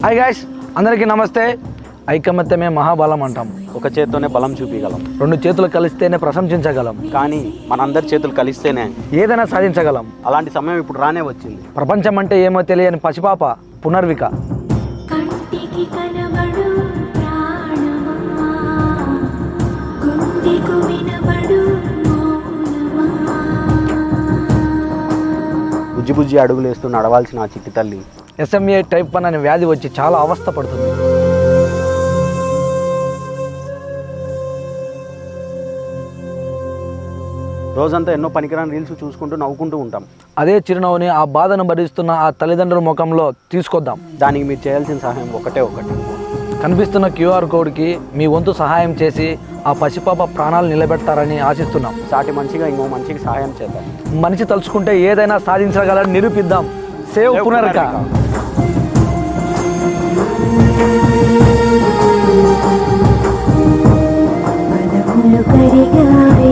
Hi guys, అందరికీ నమస్తే. ఐకమత్యమే మహాబలం అంటాం. ఒక చేత్తోనే బలం చూపించగలం, రెండు చేతులు కలిస్తేనే ప్రశంసించగలం, కానీ మనందరి చేతులు కలిస్తేనే ఏదైనా సాధించగలం. అలాంటి సమయం ఇప్పుడు రానే వచ్చింది. ప్రపంచం అంటే ఏమో తెలియని పసిపాప పునర్విక. కంటికి కనబడు ప్రాణమా, గుండెకు వినబడు మౌనమా. బుజ్జి బుజ్జి అడుగులు వేస్తూ నడవాల్సిన ఆ చిట్టి తల్లి SMA టైప్ 1 అనే వ్యాధి వచ్చి చాలా అవస్థ పడుతుంది. రోజంతా ఎన్నో పనికిరాని రీల్స్ చూసుకుంటూ నవ్వుకుంటూ ఉంటాం. అదే చిరునవ్వుని ఆ బాధను భరిస్తున్న ఆ తల్లిదండ్రుల ముఖంలో తీసుకొద్దాం. దానికి మీరు చేయాల్సిన సహాయం ఒకటి కనిపిస్తున్న QR కోడ్కి మీ వంతు సహాయం చేసి ఆ పసిపాప ప్రాణాలు నిలబెడతారని ఆశిస్తున్నాం. సాటి మనిషిగా ఇంకో మనిషికి సహాయం చేద్దాం. మనిషి తలుచుకుంటే ఏదైనా సాధించగలని నిరూపిద్దాం. సేవ్ పునర్విక. మనములు కరిగావే